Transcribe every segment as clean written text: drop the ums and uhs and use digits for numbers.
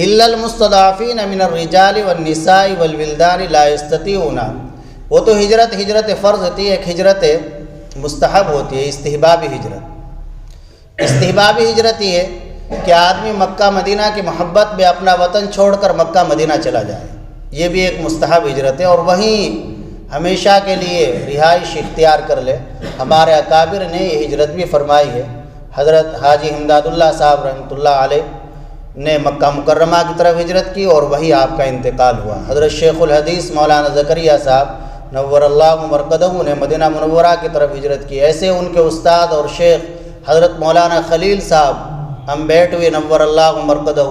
الا المستضعفین من الرجال والنساء والولدان لا یستطیعون، وہ تو ہجرت فرض ہوتی ہے، ایک ہجرت مستحب ہوتی ہے، استحبابی ہجرت۔ استحبابی ہجرت یہ ہے کہ آدمی مکہ مدینہ کی محبت میں اپنا وطن چھوڑ کر مکہ مدینہ چلا جائے، یہ بھی ایک مستحب ہجرت ہے، اور وہیں ہمیشہ کے لیے رہائش اختیار کر لے۔ ہمارے اکابر نے یہ ہجرت بھی فرمائی ہے۔ حضرت حاجی امداد اللہ صاحب رحمۃ اللہ علیہ نے مکہ مکرمہ کی طرف ہجرت کی اور وہی آپ کا انتقال ہوا۔ حضرت شیخ الحدیث مولانا زکریا صاحب نور اللہ مرقدہ نے مدینہ منورہ کی طرف ہجرت کی۔ ایسے ان کے استاد اور شیخ حضرت مولانا خلیل صاحب امبیٹوی نور اللہ مرقدہ،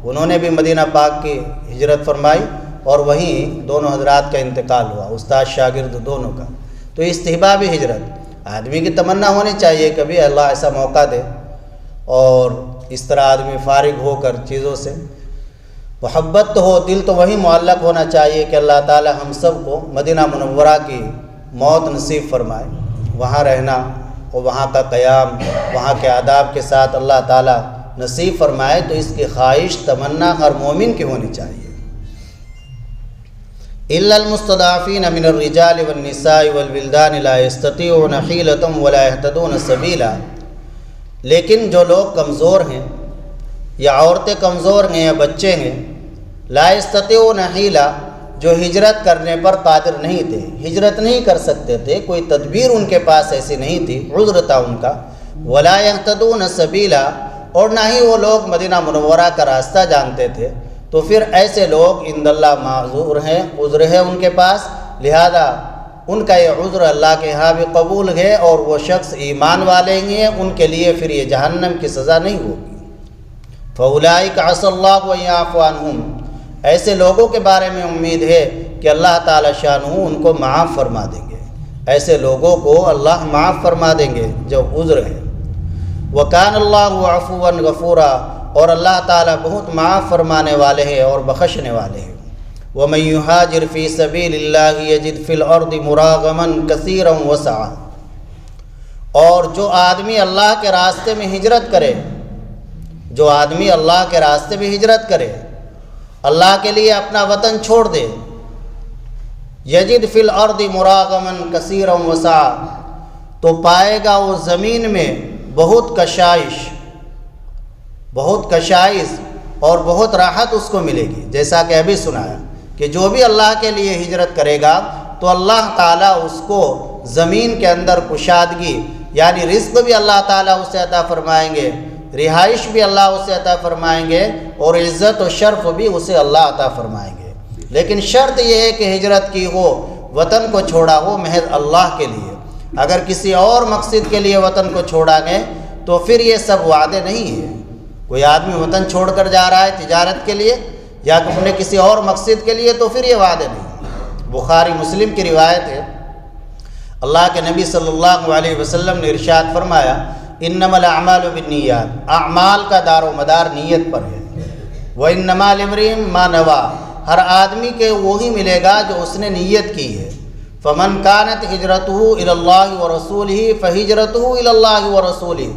انہوں نے بھی مدینہ پاک کی ہجرت فرمائی اور وہیں دونوں حضرات کا انتقال ہوا، استاد شاگرد دونوں کا۔ تو استحبابی ہجرت آدمی کی تمنا ہونی چاہیے، کبھی اللہ ایسا موقع دے اور اس طرح آدمی فارغ ہو کر چیزوں سے محبت تو ہو، دل تو وہی معلق ہونا چاہیے کہ اللہ تعالی ہم سب کو مدینہ منورہ کی موت نصیب فرمائے، وہاں رہنا اور وہاں کا قیام، وہاں کے آداب کے ساتھ اللہ تعالی نصیب فرمائے۔ تو اس کی خواہش تمنا ہر مومن کی ہونی چاہیے۔ الا المستضعفین من الرجال والنساء والولدان لا یستطیعون حیلۃ ولا یہتدون سبیلا، لیکن جو لوگ کمزور ہیں یا عورتیں کمزور ہیں یا بچے ہیں، لا یستطیعون حیلہ، جو ہجرت کرنے پر قادر نہیں تھے، ہجرت نہیں کر سکتے تھے، کوئی تدبیر ان کے پاس ایسی نہیں تھی، عذر تھا ان کا، ولا یہتدون سبیلا، اور نہ ہی وہ لوگ مدینہ منورہ کا راستہ جانتے تھے، تو پھر ایسے لوگ عند اللہ معذور ہیں، عذر ہے ان کے پاس، لہذا ان کا یہ عذر اللہ کے ہاں بھی قبول ہے، اور وہ شخص ایمان والے ہیں، ان کے لیے پھر یہ جہنم کی سزا نہیں ہوگی۔ فَأُولَٰئِكَ عَسَى اللَّهُ أَن يَعْفُوَ عَنْهُمْ، ایسے لوگوں کے بارے میں امید ہے کہ اللہ تعالی شانہ ان کو معاف فرما دیں گے، ایسے لوگوں کو اللہ معاف فرما دیں گے جو عذر ہے۔ وَكَانَ اللَّهُ عَفُوًّا غَفُورًا، اور اللہ تعالیٰ بہت معاف فرمانے والے ہیں اور بخشنے والے ہیں۔ وَمَن يُهَاجِرْ فِي سَبِيلِ اللَّهِ يَجِدْ فِي الْأَرْضِ مُرَاغَمًا كَثِيرًا وَسَعًا، اور جو آدمی اللہ کے راستے میں ہجرت کرے، جو آدمی اللہ کے راستے میں ہجرت کرے، اللہ کے لیے اپنا وطن چھوڑ دے، یجد فی الارض مراغما کثیرا وسعا، تو پائے گا وہ زمین میں بہت کشائش اور بہت راحت اس کو ملے گی۔ جیسا کہ ابھی سنایا کہ جو بھی اللہ کے لیے ہجرت کرے گا تو اللہ تعالیٰ اس کو زمین کے اندر کشادگی، یعنی رزق بھی اللہ تعالیٰ اسے عطا فرمائیں گے، رہائش بھی اللہ اسے عطا فرمائیں گے، اور عزت و شرف بھی اسے اللہ عطا فرمائیں گے۔ لیکن شرط یہ ہے کہ ہجرت کی ہو، وطن کو چھوڑا ہو محض اللہ کے لیے۔ اگر کسی اور مقصد کے لیے وطن کو چھوڑا گئے تو پھر یہ سب وعدے نہیں ہیں۔ کوئی آدمی وطن چھوڑ کر جا رہا ہے تجارت کے لیے یا اپنے کسی اور مقصد کے لیے تو پھر یہ وعدے نہیں۔ بخاری مسلم کی روایت ہے، اللہ کے نبی صلی اللہ علیہ وسلم نے ارشاد فرمایا، انما الاعمال بالنیات، اعمال کا دار و مدار نیت پر ہے۔ وانما لامرئ ما نوى، ہر آدمی کے وہی ملے گا جو اس نے نیت کی ہے۔ فمن كانت هجرته الى الله ورسوله فهجرته الى الله ورسوله،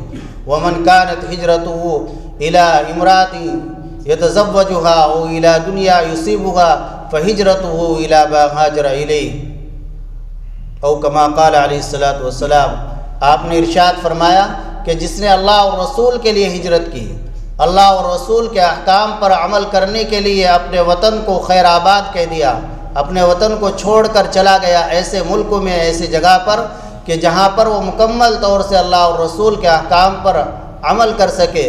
ومن كانت هجرته الى امرأة يتزوجها او الى دنيا يصيبها فهجرته الى ما هاجر اليه، او كما قال علیہ الصلوۃ والسلام، آپ نے ارشاد فرمایا کہ جس نے اللہ اور رسول کے لیے ہجرت کی، اللہ اور رسول کے احکام پر عمل کرنے کے لیے اپنے وطن کو خیر آباد کہہ دیا، اپنے وطن کو چھوڑ کر چلا گیا ایسے ملکوں میں، ایسی جگہ پر کہ جہاں پر وہ مکمل طور سے اللہ اور رسول کے احکام پر عمل کر سکے،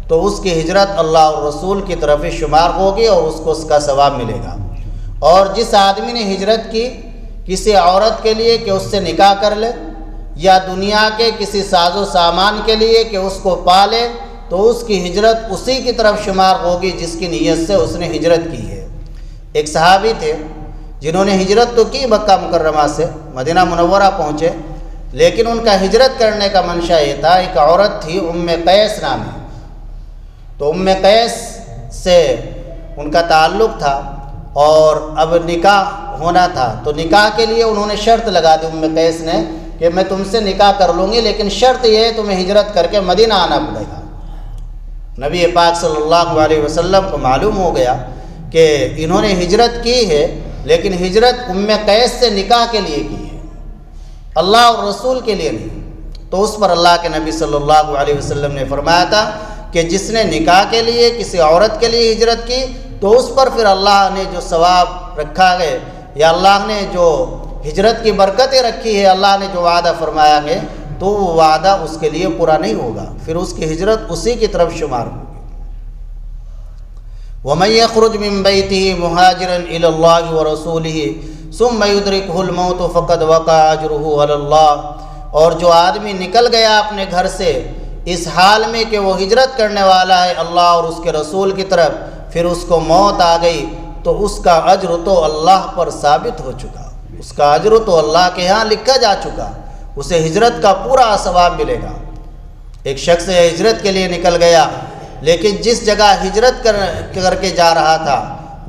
تو اس کی ہجرت اللہ اور رسول کی طرف شمار ہوگی اور اس کو اس کا ثواب ملے گا۔ اور جس آدمی نے ہجرت کی کسی عورت کے لیے کہ اس سے نکاح کر لے، یا دنیا کے کسی ساز و سامان کے لیے کہ اس کو پالے، تو اس کی ہجرت اسی کی طرف شمار ہوگی جس کی نیت سے اس نے ہجرت کی ہے۔ ایک صحابی تھے جنہوں نے ہجرت تو کی مکہ مکرمہ سے، مدینہ منورہ پہنچے، لیکن ان کا ہجرت کرنے کا منشا یہ تھا، ایک عورت تھی ام قیس نام ہے، تو ام قیس سے ان کا تعلق تھا اور اب نکاح ہونا تھا، تو نکاح کے لیے انہوں نے شرط لگا دی ام قیس نے کہ میں تم سے نکاح کر لوں گی، لیکن شرط یہ ہے تمہیں ہجرت کر کے مدینہ آنا پڑے گا۔ نبی پاک صلی اللہ علیہ وسلم کو معلوم ہو گیا کہ انہوں نے ہجرت کی ہے، لیکن ہجرت ام قیس سے نکاح کے لیے کی ہے، اللہ اور رسول کے لیے نہیں۔ تو اس پر اللہ کے نبی صلی اللہ علیہ وسلم نے فرمایا تھا کہ جس نے نکاح کے لیے کسی عورت کے لیے ہجرت کی تو اس پر پھر اللہ نے جو ثواب رکھا ہے یا اللہ نے جو ہجرت کی برکتیں رکھی ہے، اللہ نے جو وعدہ فرمایا ہے تو وہ وعدہ اس کے لیے پورا نہیں ہوگا، پھر اس کی ہجرت اسی کی طرف شمار ہوگی۔ وَمَن يَخْرُجْ مِن بَيْتِهِ مُهَاجِرًا إِلَى اللَّهِ وَرَسُولِهِ ثُمَّ يُدْرِكْهُ الْمَوْتُ فَقَدْ وَقَعَ أَجْرُهُ عَلَى اللَّهِ، اور جو آدمی نکل گیا اپنے گھر سے اس حال میں کہ وہ ہجرت کرنے والا ہے اللہ اور اس کے رسول کی طرف، پھر اس کو موت آ گئی تو اس کا اجر تو اللہ پر ثابت ہو چکا، اس کا اجر تو اللہ کے ہاں لکھا جا چکا، اسے ہجرت کا پورا ثواب ملے گا۔ ایک شخص ہجرت کے لیے نکل گیا، لیکن جس جگہ ہجرت کر کے جا رہا تھا،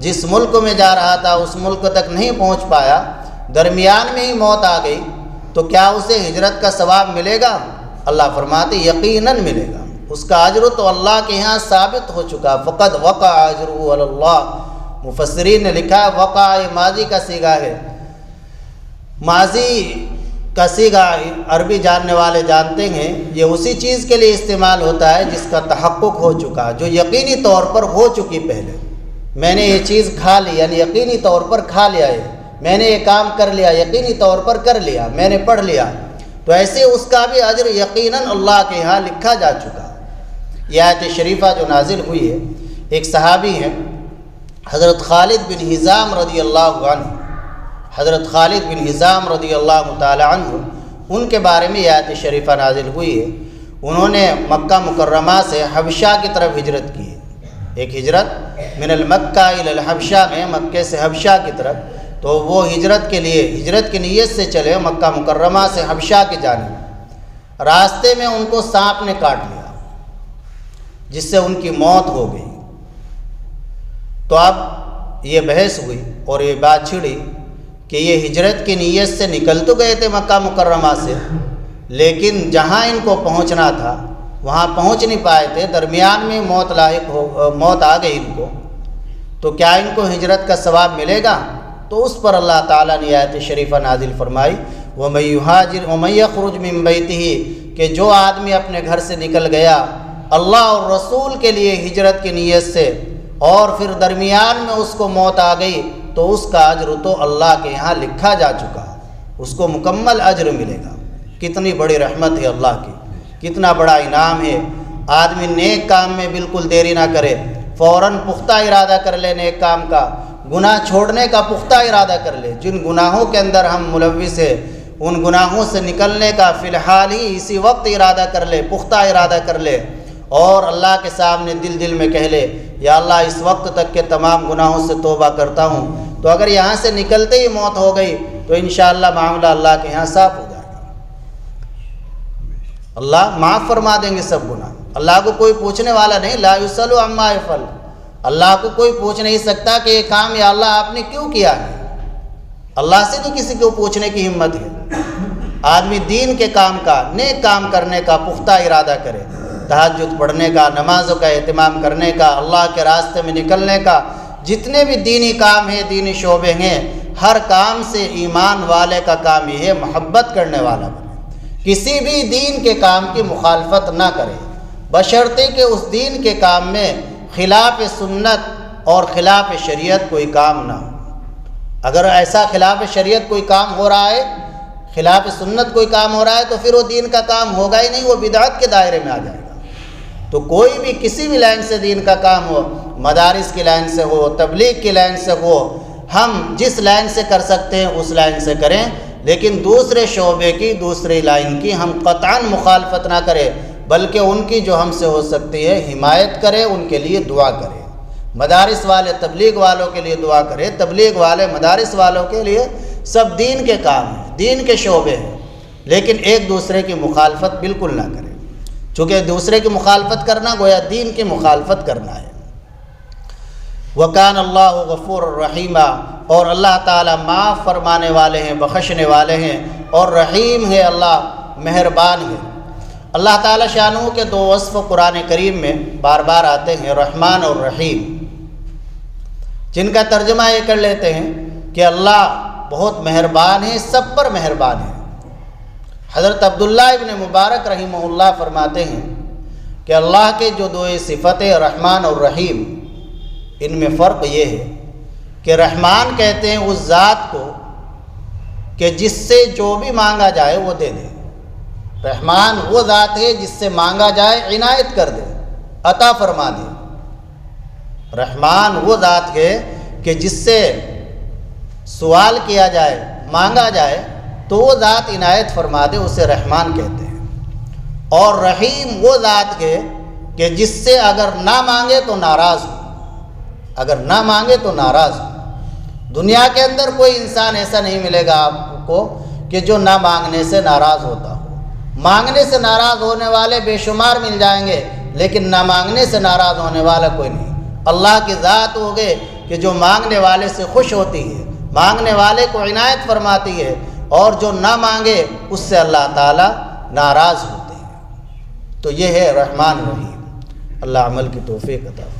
جس ملک میں جا رہا تھا اس ملک تک نہیں پہنچ پایا، درمیان میں ہی موت آ گئی، تو کیا اسے ہجرت کا ثواب ملے گا؟ اللہ فرماتے یقیناً ملے گا، اس کا اجر تو اللہ کے ہاں ثابت ہو چکا۔ فقد وقع اجرہ علی اللہ، مفسرین نے لکھا وقع ماضی کا صیغہ ہے، ماضی کا صیغہ عربی جاننے والے جانتے ہیں یہ اسی چیز کے لیے استعمال ہوتا ہے جس کا تحقق ہو چکا، جو یقینی طور پر ہو چکی پہلے۔ میں نے یہ چیز کھا لی، یعنی یقینی طور پر کھا لیا ہے، میں نے یہ کام کر لیا، یقینی طور پر کر لیا، میں نے پڑھ لیا، تو ایسے اس کا بھی اجر یقیناً اللہ کے ہاں لکھا جا چکا۔ یہ آیت شریفہ جو نازل ہوئی ہے، ایک صحابی ہیں حضرت خالد بن حزام رضی اللہ عنہ، حضرت خالد بن حزام رضی اللہ تعالی عنہ، ان کے بارے میں یہ آیت شریفہ نازل ہوئی ہے۔ انہوں نے مکہ مکرمہ سے حبشہ کی طرف ہجرت کی ہے، ایک ہجرت من المکہ الی الحبشہ میں، مکے سے حبشہ کی طرف، تو وہ ہجرت کے لیے ہجرت کی نیت سے چلے مکہ مکرمہ سے حبشہ کی جانب۔ راستے میں ان کو سانپ نے کاٹ لیا جس سے ان کی موت ہو گئی۔ تو اب یہ بحث ہوئی اور یہ بات چھڑی کہ یہ ہجرت کی نیت سے نکل تو گئے تھے مکہ مکرمہ سے، لیکن جہاں ان کو پہنچنا تھا وہاں پہنچ نہیں پائے تھے، درمیان میں موت آ گئی ان کو، تو کیا ان کو ہجرت کا ثواب ملے گا؟ تو اس پر اللہ تعالیٰ نے آیت شریفہ نازل فرمائی وَمَن يَخْرُجْ مِن بَيْتِهِ، کہ جو آدمی اپنے گھر سے نکل گیا اللہ اور رسول کے لیے ہجرت کی نیت سے، اور پھر درمیان میں اس کو موت آ گئی تو اس کا اجر تو اللہ کے یہاں لکھا جا چکا، اس کو مکمل اجر ملے گا۔ کتنی بڑی رحمت ہے اللہ کی، کتنا بڑا انعام ہے۔ آدمی نیک کام میں بالکل دیری نہ کرے، فوراً پختہ ارادہ کر لے نیک کام کا، گناہ چھوڑنے کا پختہ ارادہ کر لے، جن گناہوں کے اندر ہم ملوث ہیں ان گناہوں سے نکلنے کا فی الحال ہی اسی وقت ارادہ کر لے، پختہ ارادہ کر لے، اور اللہ کے سامنے دل میں کہہ لے یا اللہ اس وقت تک کے تمام گناہوں سے توبہ کرتا ہوں، تو اگر یہاں سے نکلتے ہی موت ہو گئی تو انشاءاللہ معاملہ اللہ کے یہاں صاف ہو جائے گا، اللہ معاف فرما دیں گے سب گناہ۔ اللہ کو کوئی پوچھنے والا نہیں، لا یسأل عما یفعل، اللہ کو کوئی پوچھ نہیں سکتا کہ یہ کام یا اللہ آپ نے کیوں کیا ہے، اللہ سے نہیں کسی کو پوچھنے کی ہمت ہے۔ آدمی دین کے کام کا، نیک کام کرنے کا پختہ ارادہ کرے، تہجد پڑھنے کا، نمازوں کا اہتمام کرنے کا، اللہ کے راستے میں نکلنے کا، جتنے بھی دینی کام ہیں، دینی شعبے ہیں، ہر کام سے ایمان والے کا کام یہ ہے محبت کرنے والا بنے، کسی بھی دین کے کام کی مخالفت نہ کرے، بشرطے کہ اس دین کے کام میں خلاف سنت اور خلاف شریعت کوئی کام نہ ہو۔ اگر ایسا خلاف شریعت کوئی کام ہو رہا ہے، خلاف سنت کوئی کام ہو رہا ہے، تو پھر وہ دین کا کام ہوگا ہی نہیں، وہ بدعت کے دائرے میں آ جائے گا۔ تو کوئی بھی کسی بھی لائن سے دین کا کام ہو، مدارس کی لائن سے ہو، تبلیغ کی لائن سے ہو، ہم جس لائن سے کر سکتے ہیں اس لائن سے کریں، لیکن دوسرے شعبے کی، دوسری لائن کی ہم قطعاً مخالفت نہ کریں، بلکہ ان کی جو ہم سے ہو سکتی ہے حمایت کرے، ان کے لیے دعا کرے۔ مدارس والے تبلیغ والوں کے لیے دعا کرے، تبلیغ والے مدارس والوں کے لیے، سب دین کے کام ہیں، دین کے شعبے ہیں، لیکن ایک دوسرے کی مخالفت بالکل نہ کرے، چونکہ دوسرے کی مخالفت کرنا گویا دین کی مخالفت کرنا ہے۔ وَكَانَ اللَّهُ غَفُورًا رَحِيمًا، اور اللہ تعالیٰ معاف فرمانے والے ہیں، بخشنے والے ہیں، اور رحیم ہے، اللہ مہربان ہے۔ اللہ تعالیٰ شانہ کے دو وصف قرآن کریم میں بار بار آتے ہیں، رحمان اور رحیم، جن کا ترجمہ یہ کر لیتے ہیں کہ اللہ بہت مہربان ہے، سب پر مہربان ہے۔ حضرت عبداللہ ابن مبارک رحمہ اللہ فرماتے ہیں کہ اللہ کے جو دو صفتیں رحمان اور رحیم، ان میں فرق یہ ہے کہ رحمان کہتے ہیں اس ذات کو کہ جس سے جو بھی مانگا جائے وہ دے دے۔ رحمان وہ ذات ہے جس سے مانگا جائے عنایت کر دے، عطا فرما دے۔ رحمان وہ ذات ہے کہ جس سے سوال کیا جائے، مانگا جائے تو وہ ذات عنایت فرما دے، اسے رحمان کہتے ہیں۔ اور رحیم وہ ذات ہے کہ جس سے اگر نہ مانگے تو ناراض ہو، اگر نہ مانگے تو ناراض ہو۔ دنیا کے اندر کوئی انسان ایسا نہیں ملے گا آپ کو کہ جو نہ مانگنے سے ناراض ہوتا ہو۔ مانگنے سے ناراض ہونے والے بے شمار مل جائیں گے، لیکن نہ مانگنے سے ناراض ہونے والا کوئی نہیں۔ اللہ کی ذات ہوگے کہ جو مانگنے والے سے خوش ہوتی ہے، مانگنے والے کو عنایت فرماتی ہے، اور جو نہ مانگے اس سے اللہ تعالیٰ ناراض ہوتے ہیں۔ تو یہ ہے رحمان رحیم۔ اللہ عمل کی توفیق عطا